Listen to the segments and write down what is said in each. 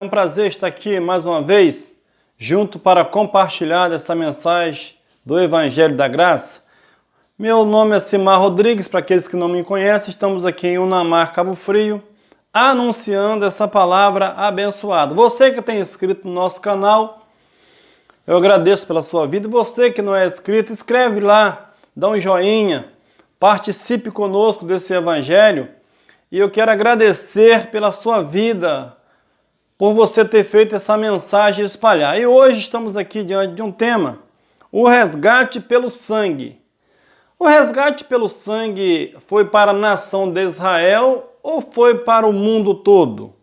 É um prazer estar aqui mais uma vez, junto para compartilhar essa mensagem do Evangelho da Graça. Meu nome é Simar Rodrigues, para aqueles que não me conhecem, estamos aqui em Unamar, Cabo Frio, anunciando essa palavra abençoada. Você que tem inscrito no nosso canal, eu agradeço pela sua vida. Você que não é inscrito, escreve lá, dá um joinha, participe conosco desse Evangelho. E eu quero agradecer pela sua vida, por você ter feito essa mensagem espalhar. E hoje estamos aqui diante de um tema, o resgate pelo sangue. O resgate pelo sangue foi para a nação de Israel ou foi para o mundo todo?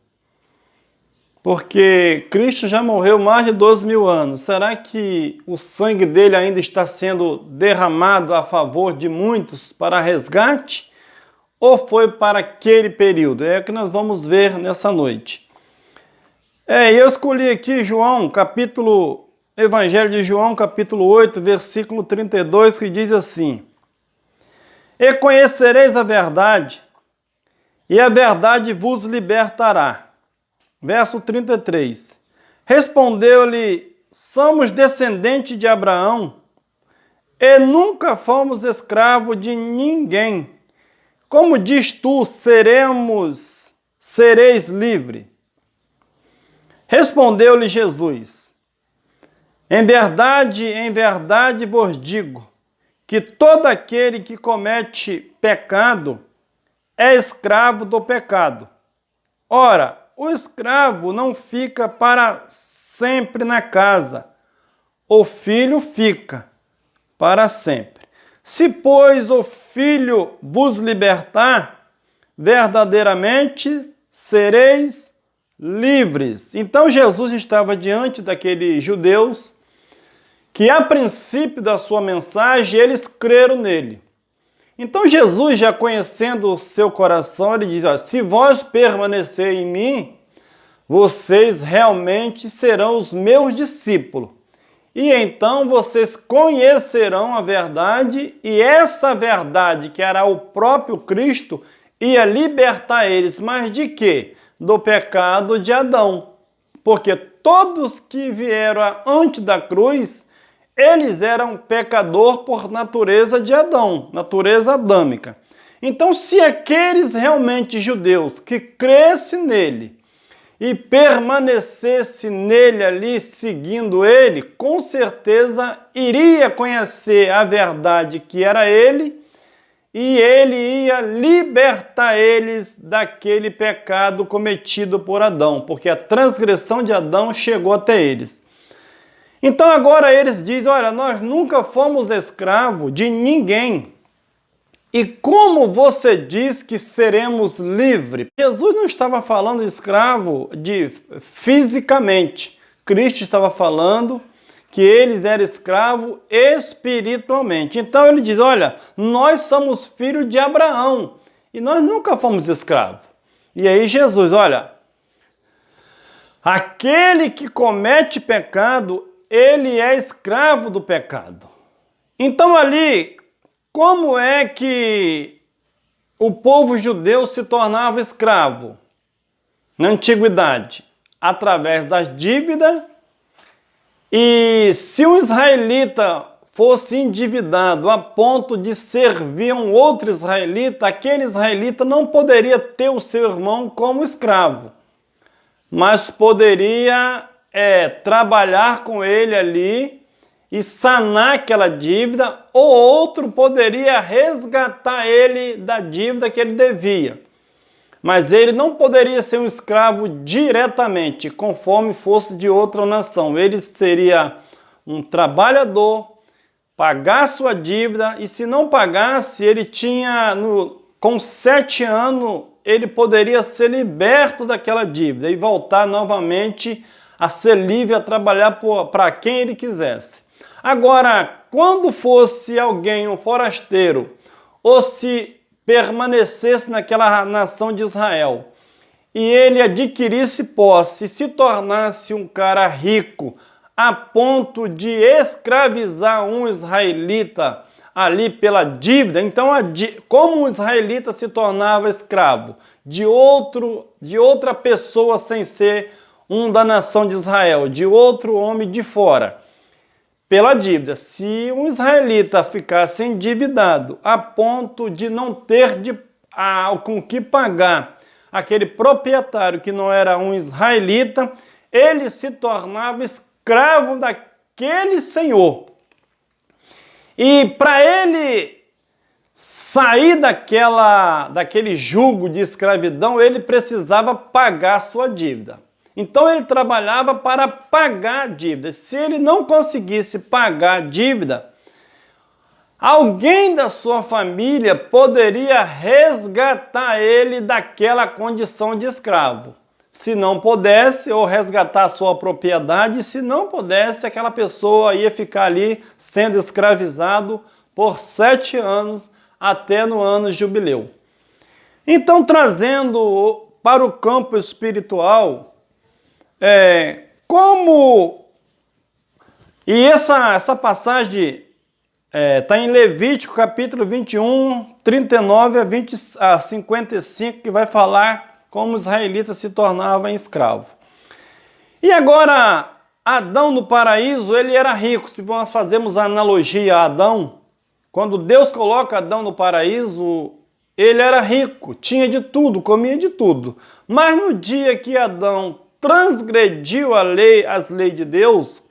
Porque Cristo já morreu mais de 12.000 anos. Será que o sangue dele ainda está sendo derramado a favor de muitos para resgate? Ou foi para aquele período? É o que nós vamos ver nessa noite. Eu escolhi aqui Evangelho de João, capítulo 8, versículo 32, que diz assim: E conhecereis a verdade, e a verdade vos libertará. Verso 33. Respondeu-lhe: Somos descendentes de Abraão, e nunca fomos escravos de ninguém. Como diz tu, sereis livres? Respondeu-lhe Jesus: em verdade vos digo, que todo aquele que comete pecado é escravo do pecado. Ora, o escravo não fica para sempre na casa, o filho fica para sempre. Se, pois, o filho vos libertar, verdadeiramente sereis livres. Então Jesus estava diante daqueles judeus que, a princípio da sua mensagem, eles creram nele. Então Jesus, já conhecendo o seu coração, ele diz: se vós permanecer em mim, vocês realmente serão os meus discípulos. E então vocês conhecerão a verdade, e essa verdade, que era o próprio Cristo, ia libertar eles. Mas de quê? Do pecado de Adão. Porque todos que vieram antes da cruz, eles eram pecador por natureza de Adão, natureza adâmica. Então, se aqueles realmente judeus que crescem nele e permanecesse nele ali, seguindo ele, com certeza iria conhecer a verdade que era ele, e ele ia libertar eles daquele pecado cometido por Adão, porque a transgressão de Adão chegou até eles. Então agora eles dizem: olha, nós nunca fomos escravos de ninguém. E como você diz que seremos livres? Jesus não estava falando de escravo fisicamente. Cristo estava falando que eles eram escravos espiritualmente. Então ele diz: olha, nós somos filhos de Abraão e nós nunca fomos escravos. E aí Jesus: olha, aquele que comete pecado, ele é escravo do pecado. Então ali, como é que o povo judeu se tornava escravo na antiguidade? Através das dívidas. E se um israelita fosse endividado a ponto de servir um outro israelita, aquele israelita não poderia ter o seu irmão como escravo, mas poderia trabalhar com ele ali e sanar aquela dívida, ou outro poderia resgatar ele da dívida que ele devia. Mas ele não poderia ser um escravo diretamente, conforme fosse de outra nação. Ele seria um trabalhador, pagar sua dívida, e se não pagasse, ele tinha, com 7 anos, ele poderia ser liberto daquela dívida e voltar novamente a ser livre, a trabalhar para quem ele quisesse. Agora, quando fosse alguém, um forasteiro, ou se permanecesse naquela nação de Israel, e ele adquirisse posse e se tornasse um cara rico a ponto de escravizar um israelita ali pela dívida, então como um israelita se tornava escravo de outra pessoa sem ser um da nação de Israel, de outro homem de fora, pela dívida. Se um israelita ficasse endividado a ponto de não ter com que pagar aquele proprietário que não era um israelita, ele se tornava escravo daquele senhor. E para ele sair daquele jugo de escravidão, ele precisava pagar sua dívida. Então ele trabalhava para pagar a dívida. Se ele não conseguisse pagar a dívida, alguém da sua família poderia resgatar ele daquela condição de escravo. Se não pudesse, ou resgatar a sua propriedade, se não pudesse, aquela pessoa ia ficar ali sendo escravizado por 7 anos, até no ano jubileu. Então, trazendo para o campo espiritual, e essa passagem está em Levítico capítulo 21, 39 a 55, que vai falar como os israelitas se tornavam escravos. E agora, Adão no paraíso, ele era rico. Se nós fazemos a analogia a Adão, quando Deus coloca Adão no paraíso, ele era rico, tinha de tudo, comia de tudo. Mas no dia que Adão transgrediu as leis de Deus,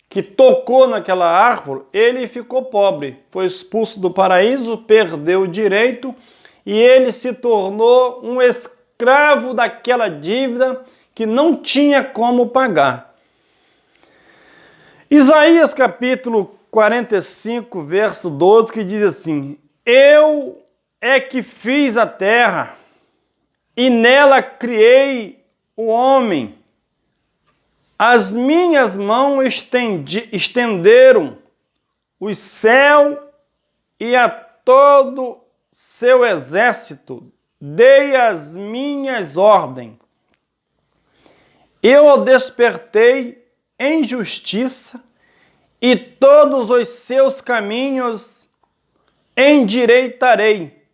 que tocou naquela árvore, ele ficou pobre, foi expulso do paraíso, perdeu o direito e ele se tornou um escravo daquela dívida que não tinha como pagar. Isaías capítulo 45, verso 12, que diz assim: Eu é que fiz a terra e nela criei o homem. As minhas mãos estenderam o céu e a todo seu exército dei as minhas ordens. Eu o despertei em justiça e todos os seus caminhos endireitarei.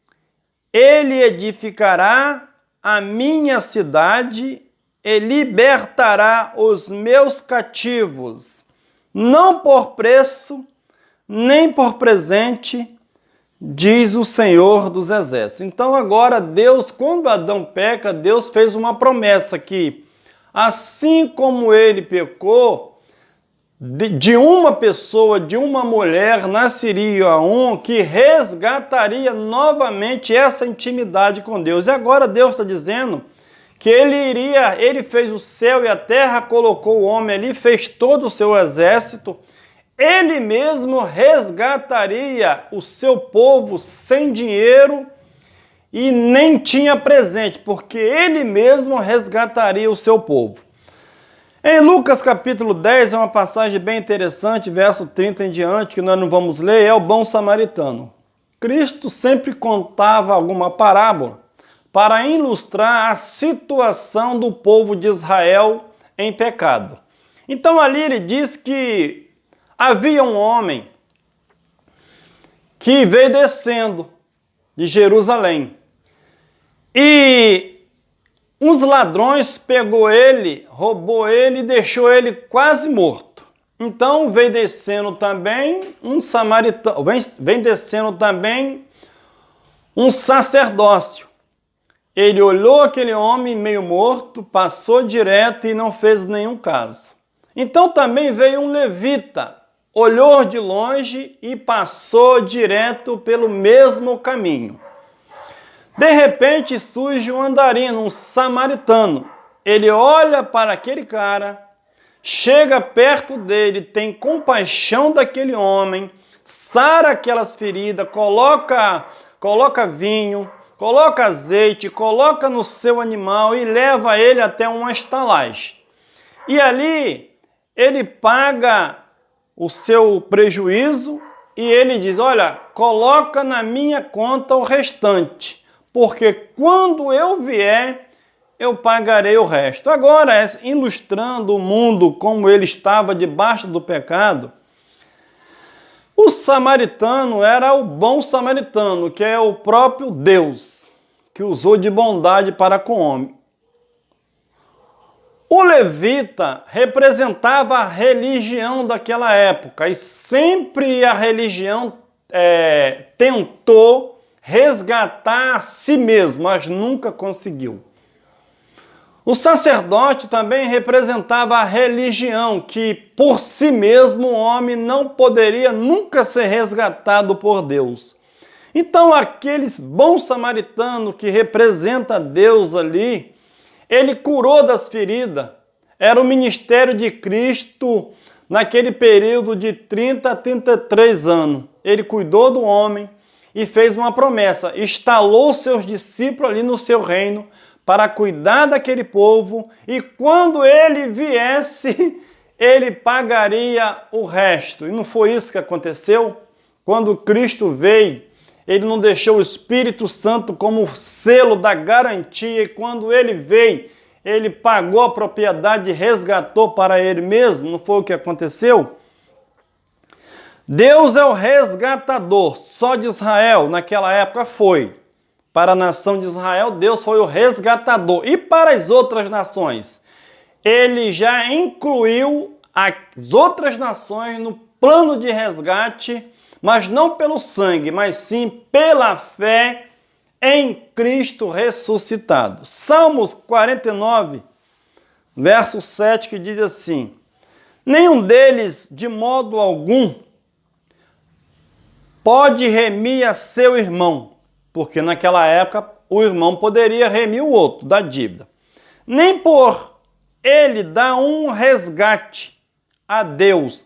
Ele edificará a minha cidade e libertará os meus cativos, não por preço, nem por presente, diz o Senhor dos Exércitos. Então agora Deus, quando Adão peca, Deus fez uma promessa que, assim como ele pecou, de uma pessoa, de uma mulher, nasceria um que resgataria novamente essa intimidade com Deus. E agora Deus está dizendo que ele fez o céu e a terra, colocou o homem ali, fez todo o seu exército, ele mesmo resgataria o seu povo sem dinheiro e nem tinha presente, porque ele mesmo resgataria o seu povo. Em Lucas capítulo 10, é uma passagem bem interessante, verso 30 em diante, que nós não vamos ler, é o bom samaritano. Cristo sempre contava alguma parábola para ilustrar a situação do povo de Israel em pecado. Então ali ele diz que havia um homem que veio descendo de Jerusalém e uns ladrões pegou ele, roubou ele e deixou ele quase morto. Então veio descendo também um samaritano, vem descendo também um sacerdócio. Ele olhou aquele homem meio morto, passou direto e não fez nenhum caso. Então também veio um levita, olhou de longe e passou direto pelo mesmo caminho. De repente surge um andarino, um samaritano. Ele olha para aquele cara, chega perto dele, tem compaixão daquele homem, sara aquelas feridas, coloca vinho, coloca azeite, coloca no seu animal e leva ele até uma estalagem. E ali ele paga o seu prejuízo e ele diz: olha, coloca na minha conta o restante, porque quando eu vier, eu pagarei o resto. Agora, ilustrando o mundo como ele estava debaixo do pecado, o samaritano era o bom samaritano, que é o próprio Deus, que usou de bondade para com o homem. O levita representava a religião daquela época e sempre a religião tentou resgatar a si mesmo, mas nunca conseguiu. O sacerdote também representava a religião, que por si mesmo o homem não poderia nunca ser resgatado por Deus. Então aqueles bons samaritanos que representa Deus ali, ele curou das feridas. Era o ministério de Cristo naquele período de 30 a 33 anos. Ele cuidou do homem e fez uma promessa. Instalou seus discípulos ali no seu reino para cuidar daquele povo. E quando ele viesse, ele pagaria o resto. E não foi isso que aconteceu? Quando Cristo veio, ele não deixou o Espírito Santo como selo da garantia. E quando ele veio, ele pagou a propriedade e resgatou para ele mesmo. Não foi o que aconteceu? Deus é o resgatador. Só de Israel, naquela época, foi. Para a nação de Israel, Deus foi o resgatador. E para as outras nações? Ele já incluiu as outras nações no plano de resgate, mas não pelo sangue, mas sim pela fé em Cristo ressuscitado. Salmos 49, verso 7, que diz assim: nenhum deles, de modo algum, pode remir a seu irmão, porque naquela época o irmão poderia remir o outro da dívida. Nem por ele dá um resgate a Deus.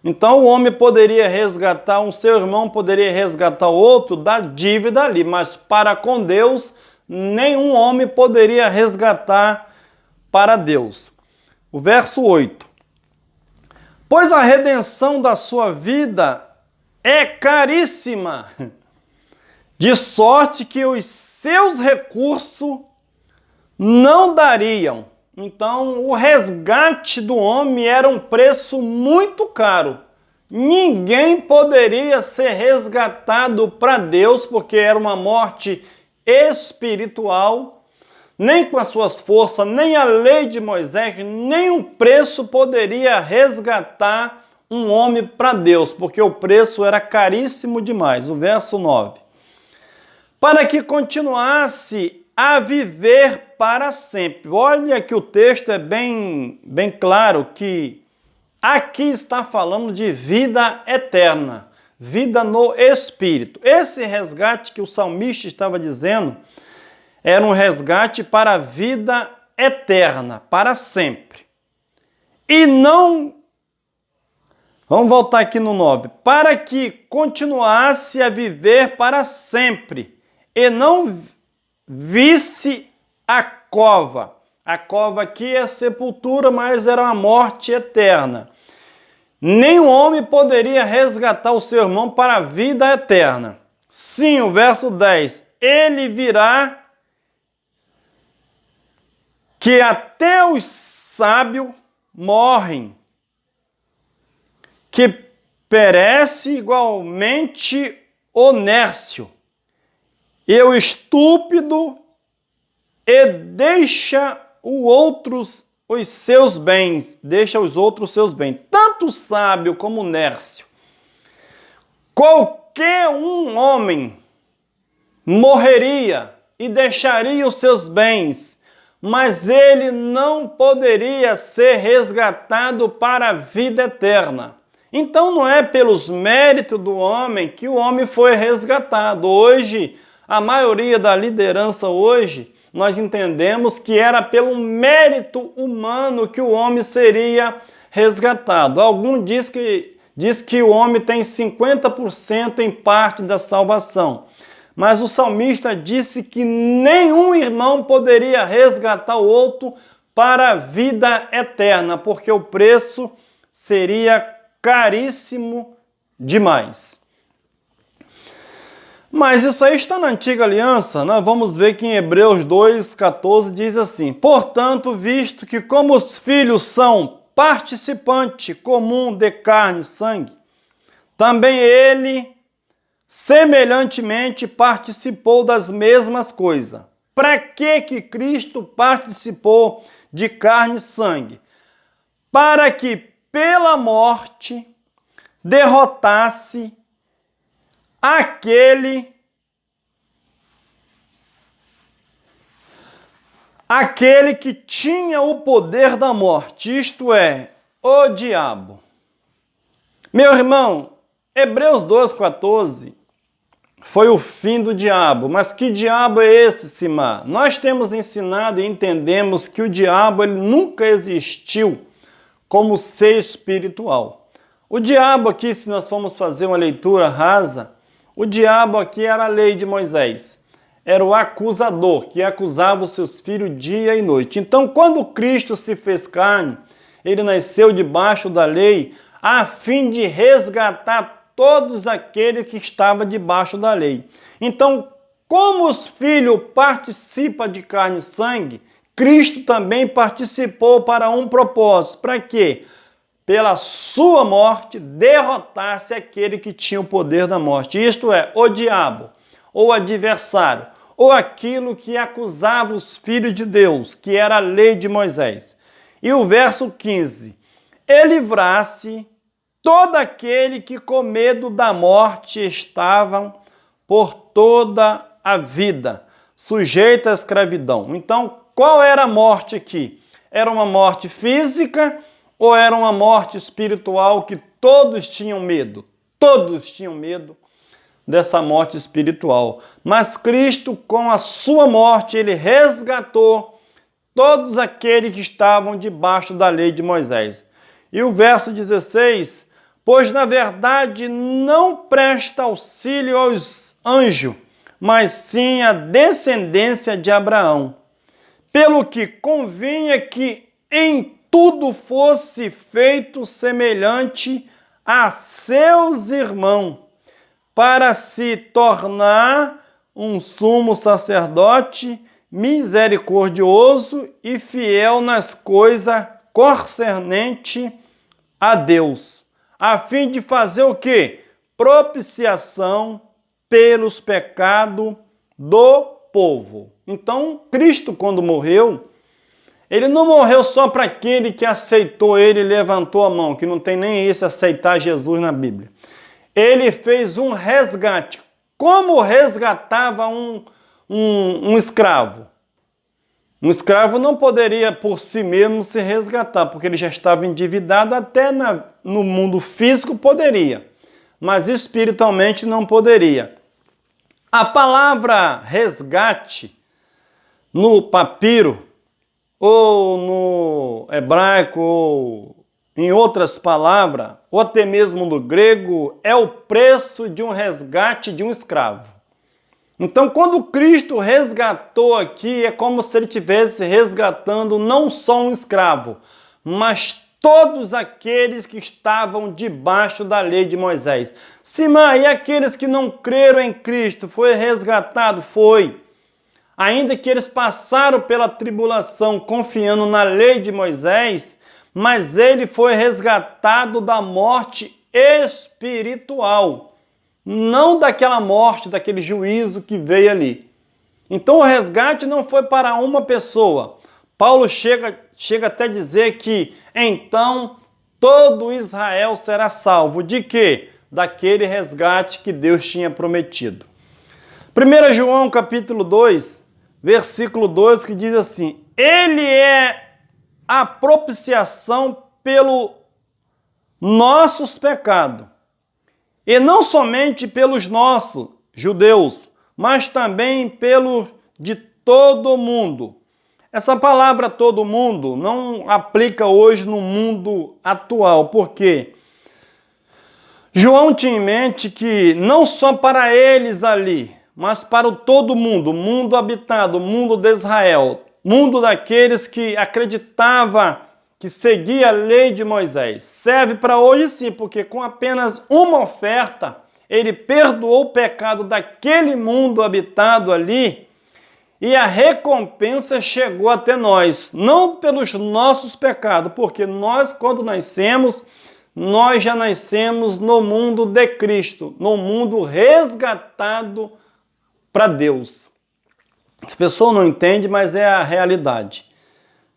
Então o homem poderia resgatar um seu irmão, poderia resgatar o outro da dívida ali, mas para com Deus, nenhum homem poderia resgatar para Deus. O verso 8. Pois a redenção da sua vida é caríssima, de sorte que os seus recursos não dariam. Então, o resgate do homem era um preço muito caro. Ninguém poderia ser resgatado para Deus, porque era uma morte espiritual. Nem com as suas forças, nem a lei de Moisés, nem um preço poderia resgatar um homem para Deus, porque o preço era caríssimo demais. O verso 9. Para que continuasse a viver para sempre. Olha que o texto é bem claro que aqui está falando de vida eterna, vida no Espírito. Esse resgate que o salmista estava dizendo era um resgate para a vida eterna, para sempre. E não... Vamos voltar aqui no 9. Para que continuasse a viver para sempre e não visse a cova. A cova aqui é a sepultura, mas era uma morte eterna. Nenhum homem poderia resgatar o seu irmão para a vida eterna. Sim, o verso 10. Ele virá que até os sábios morrem, que perece igualmente o nércio, e o estúpido, e deixa os seus bens, deixa os outros seus bens, tanto o sábio como o nércio. Qualquer um homem morreria e deixaria os seus bens, mas ele não poderia ser resgatado para a vida eterna. Então não é pelos méritos do homem que o homem foi resgatado. Hoje, a maioria da liderança hoje, nós entendemos que era pelo mérito humano que o homem seria resgatado. Alguns diz que o homem tem 50% em parte da salvação. Mas o salmista disse que nenhum irmão poderia resgatar o outro para a vida eterna, porque o preço seria caríssimo demais. Mas isso aí está na antiga aliança. Nós vamos ver que em Hebreus 2,14 diz assim: portanto, visto que como os filhos são participante comum de carne e sangue, também ele semelhantemente participou das mesmas coisas, para que Cristo participou de carne e sangue? Para que pela morte derrotasse aquele que tinha o poder da morte, isto é, o diabo. Meu irmão, Hebreus 12:14 foi o fim do diabo. Mas que diabo é esse, Simar? Nós temos ensinado e entendemos que o diabo ele nunca existiu como ser espiritual. O diabo aqui, se nós formos fazer uma leitura rasa, o diabo aqui era a lei de Moisés. Era o acusador que acusava os seus filhos dia e noite. Então, quando Cristo se fez carne, ele nasceu debaixo da lei a fim de resgatar todos aqueles que estavam debaixo da lei. Então, como os filhos participam de carne e sangue, Cristo também participou para um propósito. Para quê? Pela sua morte, derrotasse aquele que tinha o poder da morte. Isto é, o diabo, ou adversário, ou aquilo que acusava os filhos de Deus, que era a lei de Moisés. E o verso 15, e livrasse todo aquele que com medo da morte estavam por toda a vida, sujeito à escravidão. Então, qual era a morte aqui? Era uma morte física ou era uma morte espiritual que todos tinham medo? Todos tinham medo dessa morte espiritual. Mas Cristo, com a sua morte, ele resgatou todos aqueles que estavam debaixo da lei de Moisés. E o verso 16, pois na verdade não presta auxílio aos anjos, mas sim à descendência de Abraão, pelo que convinha que em tudo fosse feito semelhante a seus irmãos, para se tornar um sumo sacerdote misericordioso e fiel nas coisas concernentes a Deus, a fim de fazer o quê? Propiciação pelos pecados do povo. Então, Cristo, quando morreu, ele não morreu só para aquele que aceitou ele e levantou a mão, que não tem nem esse aceitar Jesus na Bíblia. Ele fez um resgate. Como resgatava um escravo? Um escravo não poderia por si mesmo se resgatar, porque ele já estava endividado, até no mundo físico poderia, mas espiritualmente não poderia. A palavra resgate no papiro, ou no hebraico, ou em outras palavras, ou até mesmo no grego, é o preço de um resgate de um escravo. Então, quando Cristo resgatou aqui, é como se ele estivesse resgatando não só um escravo, mas todos aqueles que estavam debaixo da lei de Moisés. Simã, e aqueles que não creram em Cristo, foi resgatado? Foi. Ainda que eles passaram pela tribulação confiando na lei de Moisés, mas ele foi resgatado da morte espiritual, não daquela morte, daquele juízo que veio ali. Então o resgate não foi para uma pessoa. Paulo chega até a dizer que então todo Israel será salvo. De quê? Daquele resgate que Deus tinha prometido. 1 João capítulo 2, versículo 2, que diz assim: ele é a propiciação pelo nossos pecados, e não somente pelos nossos judeus, mas também pelo de todo mundo. Essa palavra todo mundo não aplica hoje no mundo atual, porque João tinha em mente que não só para eles ali, mas para o todo mundo, o mundo habitado, o mundo de Israel, mundo daqueles que acreditava que seguia a lei de Moisés. Serve para hoje sim, porque com apenas uma oferta, ele perdoou o pecado daquele mundo habitado ali, e a recompensa chegou até nós, não pelos nossos pecados, porque nós, quando nascemos, nós já nascemos no mundo de Cristo, no mundo resgatado para Deus. As pessoas não entendem, mas é a realidade.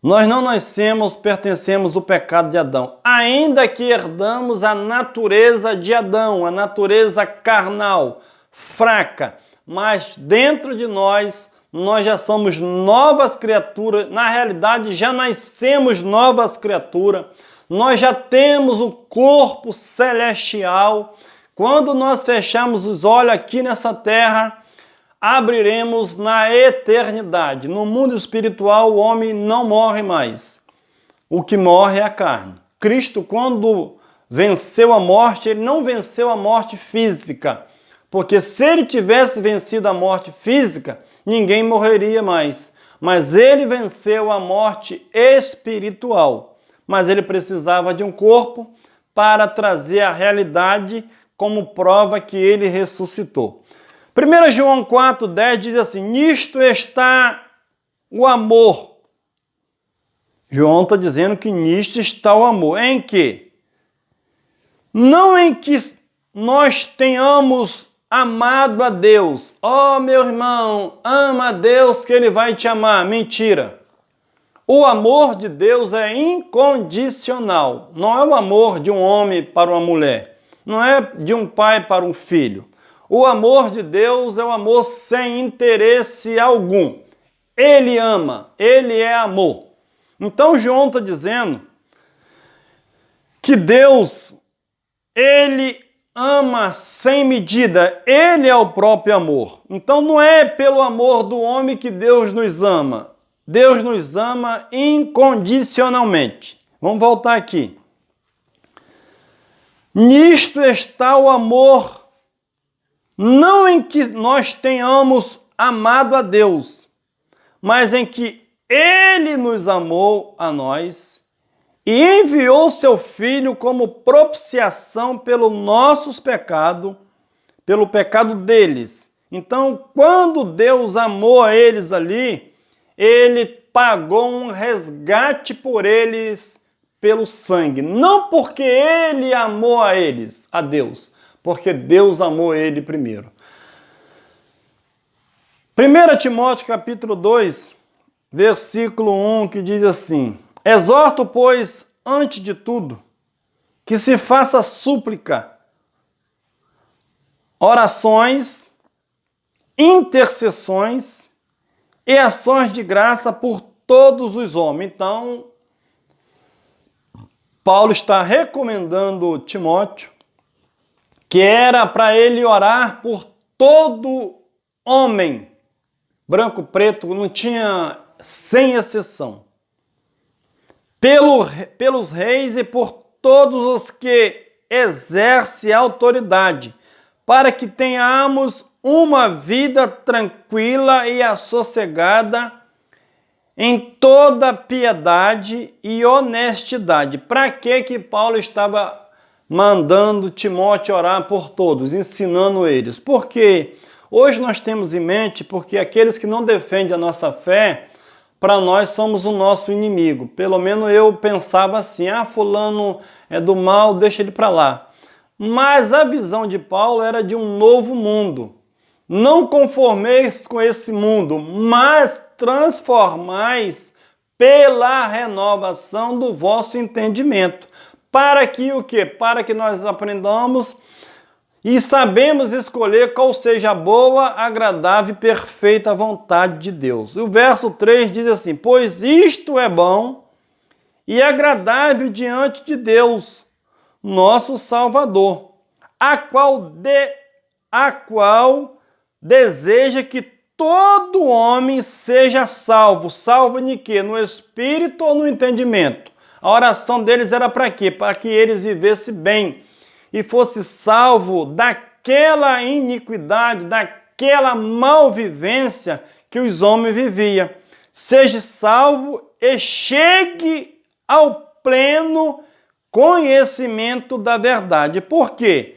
Nós não pertencemos ao pecado de Adão, ainda que herdamos a natureza de Adão, a natureza carnal, fraca, mas dentro de nós já somos novas criaturas, na realidade já nascemos novas criaturas, nós já temos o corpo celestial. Quando nós fechamos os olhos aqui nessa terra, abriremos na eternidade. No mundo espiritual, o homem não morre mais. O que morre é a carne. Cristo, quando venceu a morte, ele não venceu a morte física. Porque se ele tivesse vencido a morte física, ninguém morreria mais. Mas ele venceu a morte espiritual. Mas ele precisava de um corpo para trazer a realidade como prova que ele ressuscitou. 1 João 4,10 diz assim: nisto está o amor. João está dizendo que nisto está o amor. Em que? Não em que nós tenhamos amado a Deus. Oh, meu irmão, ama a Deus que Ele vai te amar. Mentira. O amor de Deus é incondicional. Não é o amor de um homem para uma mulher. Não é de um pai para um filho. O amor de Deus é um amor sem interesse algum. Ele ama, Ele é amor. Então João está dizendo que Deus, Ele ama sem medida. Ele é o próprio amor. Então não é pelo amor do homem que Deus nos ama. Deus nos ama incondicionalmente. Vamos voltar aqui. Nisto está o amor, não em que nós tenhamos amado a Deus, mas em que Ele nos amou a nós e enviou seu Filho como propiciação pelo nossos pecados, pelo pecado deles. Então, quando Deus amou a eles ali, Ele pagou um resgate por eles pelo sangue. Não porque Ele amou a eles, a Deus, porque Deus amou ele primeiro. 1 Timóteo capítulo 2, versículo 1, que diz assim: exorto, pois, antes de tudo, que se faça súplica, orações, intercessões e ações de graça por todos os homens. Então, Paulo está recomendando Timóteo que era para ele orar por todo homem, branco, preto, não tinha, sem exceção, pelos reis e por todos os que exercem autoridade, para que tenhamos uma vida tranquila e assossegada em toda piedade e honestidade. Para que Paulo estava mandando Timóteo orar por todos, ensinando eles? Porque hoje nós temos em mente, porque aqueles que não defendem a nossa fé, para nós somos o nosso inimigo. Pelo menos eu pensava assim: fulano é do mal, deixa ele para lá. Mas a visão de Paulo era de um novo mundo. Não conformeis com esse mundo, mas transformais pela renovação do vosso entendimento. Para que o quê? Para que nós aprendamos e sabemos escolher qual seja a boa, agradável e perfeita vontade de Deus. O verso 3 diz assim: pois isto é bom e agradável diante de Deus, nosso Salvador, a qual deseja que todo homem seja salvo. Salvo de quê? No espírito ou no entendimento? A oração deles era para quê? Para que eles vivessem bem e fosse salvo daquela iniquidade, daquela malvivência que os homens viviam. Seja salvo e chegue ao pleno conhecimento da verdade. Por quê?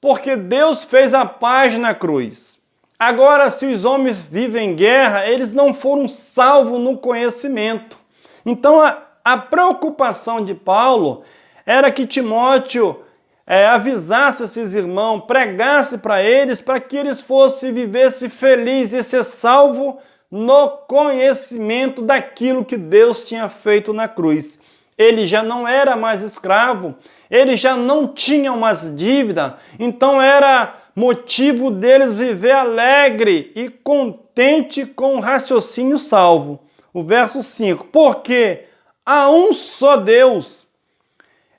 Porque Deus fez a paz na cruz. Agora, se os homens vivem em guerra, eles não foram salvos no conhecimento. Então, a preocupação de Paulo era que Timóteo avisasse esses irmãos, pregasse para eles que eles fossem, vivessem felizes e ser salvos no conhecimento daquilo que Deus tinha feito na cruz. Ele já não era mais escravo, ele já não tinha mais dívida, então era motivo deles viver alegre e contente com o raciocínio salvo. O verso 5, porque há um só Deus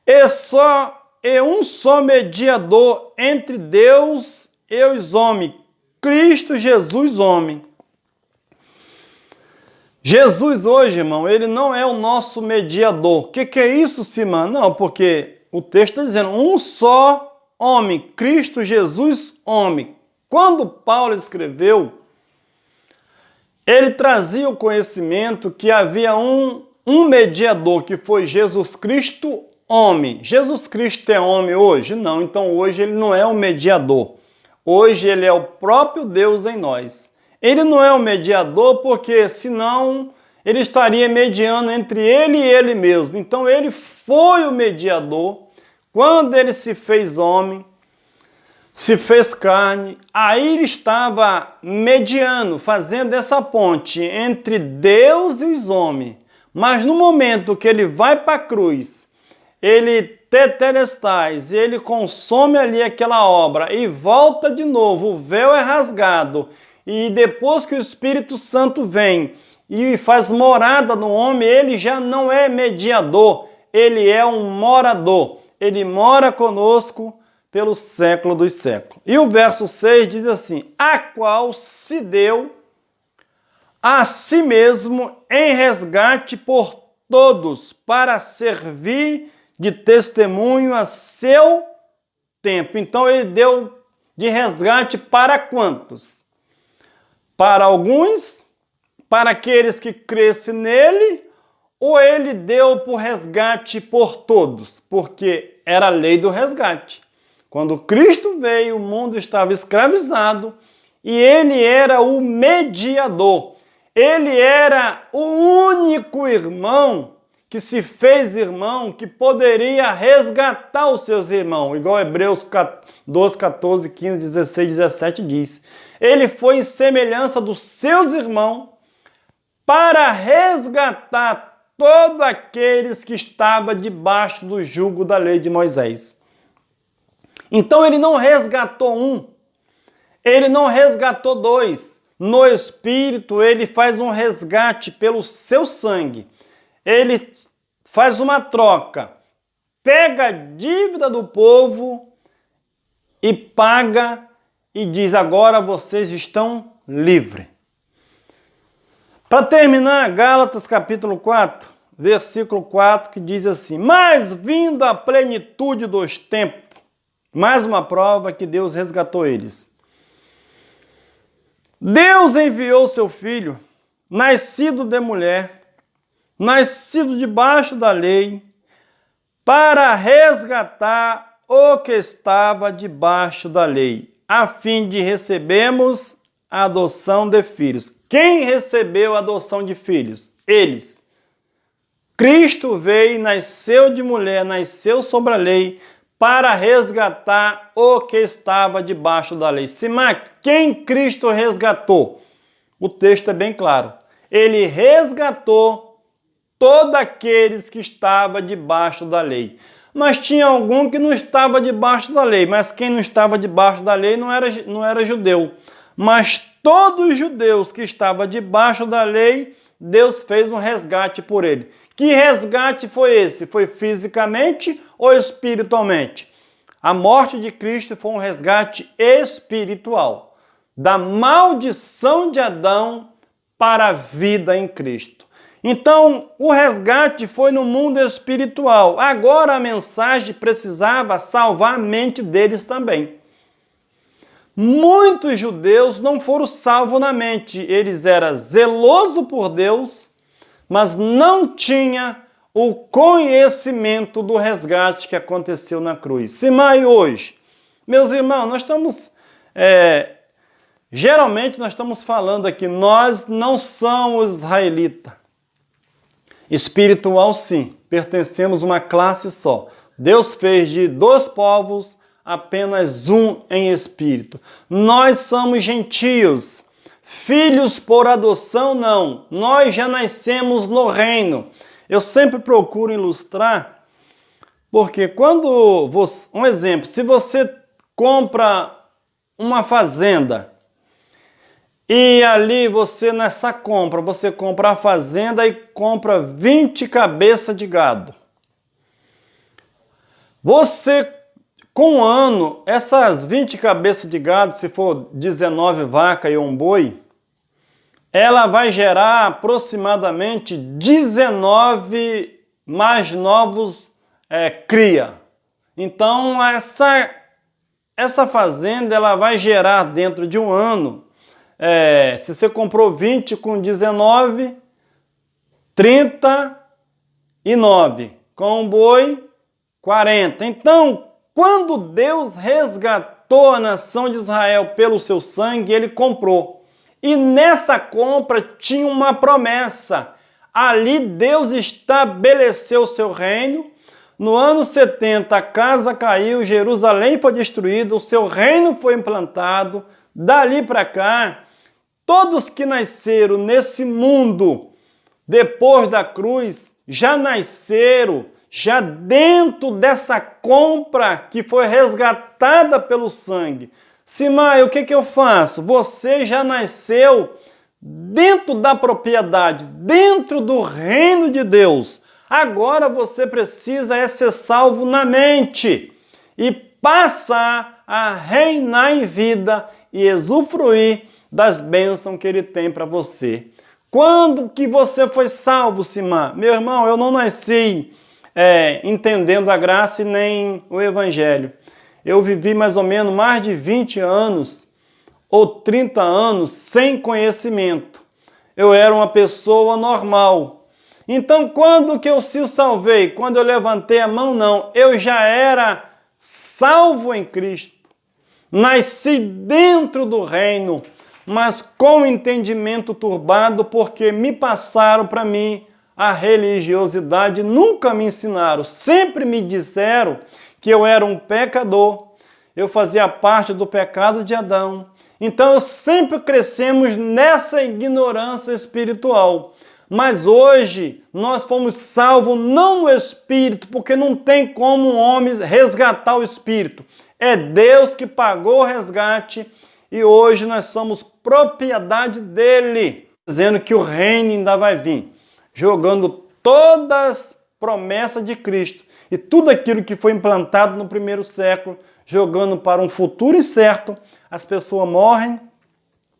e um só mediador entre Deus e os homens, Cristo Jesus, homem. Jesus hoje, irmão, ele não é o nosso mediador. O que é isso, Simão? Não, porque o texto está dizendo um só homem, Cristo Jesus, homem. Quando Paulo escreveu, ele trazia o conhecimento que havia um mediador, que foi Jesus Cristo, homem. Jesus Cristo é homem hoje? Não, então hoje ele não é o mediador. Hoje ele é o próprio Deus em nós. Ele não é o mediador porque senão ele estaria mediando entre ele e ele mesmo. Então ele foi o mediador quando ele se fez homem, se fez carne. Aí ele estava mediando, fazendo essa ponte entre Deus e os homens. Mas no momento que ele vai para a cruz, ele tetelestais, ele consome ali aquela obra e volta de novo, o véu é rasgado. E depois que o Espírito Santo vem e faz morada no homem, ele já não é mediador, ele é um morador. Ele mora conosco pelo século dos séculos. E o verso 6 diz assim, a qual se deu a si mesmo em resgate por todos, para servir de testemunho a seu tempo. Então ele deu de resgate para quantos? Para alguns, para aqueles que crescem nele, ou ele deu por resgate por todos? Porque era a lei do resgate. Quando Cristo veio, o mundo estava escravizado e ele era o mediador. Ele era o único irmão que se fez irmão, que poderia resgatar os seus irmãos, igual Hebreus 12, 14, 15, 16, 17 diz. Ele foi em semelhança dos seus irmãos para resgatar todos aqueles que estavam debaixo do jugo da lei de Moisés. Então ele não resgatou um, ele não resgatou dois. No Espírito ele faz um resgate pelo seu sangue. Ele faz uma troca, pega a dívida do povo e paga e diz, agora vocês estão livres. Para terminar, Gálatas capítulo 4, versículo 4, que diz assim, mas vindo a plenitude dos tempos, mais uma prova que Deus resgatou eles. Deus enviou seu Filho, nascido de mulher, nascido debaixo da lei, para resgatar o que estava debaixo da lei, a fim de recebermos a adoção de filhos. Quem recebeu a adoção de filhos? Eles. Cristo veio, nasceu de mulher, nasceu sobre a lei, para resgatar o que estava debaixo da lei. Mas quem Cristo resgatou? O texto é bem claro. Ele resgatou todos aqueles que estavam debaixo da lei. Mas tinha algum que não estava debaixo da lei. Mas quem não estava debaixo da lei não era judeu. Mas todos os judeus que estavam debaixo da lei, Deus fez um resgate por ele. Que resgate foi esse? Foi fisicamente ou espiritualmente? A morte de Cristo foi um resgate espiritual. Da maldição de Adão para a vida em Cristo. Então, o resgate foi no mundo espiritual. Agora a mensagem precisava salvar a mente deles também. Muitos judeus não foram salvos na mente. Eles eram zelosos por Deus, mas não tinham o conhecimento do resgate que aconteceu na cruz. Simai hoje, meus irmãos, nós estamos... geralmente nós estamos falando aqui, nós não somos israelitas. Espiritual sim, pertencemos a uma classe só. Deus fez de dois povos apenas um em espírito. Nós somos gentios, Filhos por adoção, não. Nós já nascemos no reino. Eu sempre procuro ilustrar, porque quando você, um exemplo, se você compra uma fazenda e ali você nessa compra, você compra a fazenda e compra 20 cabeças de gado. Você, com um ano, essas 20 cabeças de gado, se for 19 vacas e um boi, ela vai gerar aproximadamente 19 mais novos cria. Então essa fazenda ela vai gerar dentro de um ano, se você comprou 20 com 19, 39, com um boi 40. Então, quando Deus resgatou a nação de Israel pelo seu sangue, ele comprou. E nessa compra tinha uma promessa. Ali Deus estabeleceu o seu reino. No ano 70 a casa caiu, Jerusalém foi destruída, o seu reino foi implantado. Dali para cá, todos que nasceram nesse mundo depois da cruz já nasceram já dentro dessa compra que foi resgatada pelo sangue. Simai, o que eu faço? Você já nasceu dentro da propriedade, dentro do reino de Deus. Agora você precisa ser salvo na mente e passar a reinar em vida e usufruir das bênçãos que ele tem para você. Quando que você foi salvo, Simar? Meu irmão, eu não nasci entendendo a graça e nem o evangelho. Eu vivi mais ou menos mais de 20 anos ou 30 anos sem conhecimento. Eu era uma pessoa normal. Então, quando que eu se salvei? Quando eu levantei a mão, não. Eu já era salvo em Cristo. Nasci dentro do reino, mas com entendimento turbado, porque me passaram para mim a religiosidade, nunca me ensinaram. Sempre me disseram que eu era um pecador, eu fazia parte do pecado de Adão. Então, sempre crescemos nessa ignorância espiritual. Mas hoje, nós fomos salvos não no espírito, porque não tem como um homem resgatar o espírito. É Deus que pagou o resgate e hoje nós somos propriedade dele, dizendo que o reino ainda vai vir, jogando todas as promessas de Cristo e tudo aquilo que foi implantado no primeiro século, jogando para um futuro incerto. As pessoas morrem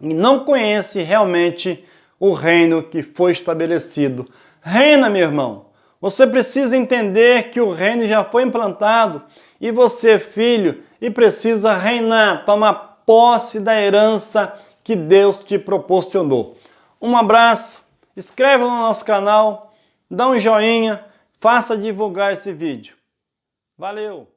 e não conhecem realmente o reino que foi estabelecido. Reina, meu irmão. Você precisa entender que o reino já foi implantado e você, filho, e precisa reinar, tomar posse da herança que Deus te proporcionou. Um abraço, inscreva no nosso canal, dá um joinha, faça divulgar esse vídeo. Valeu!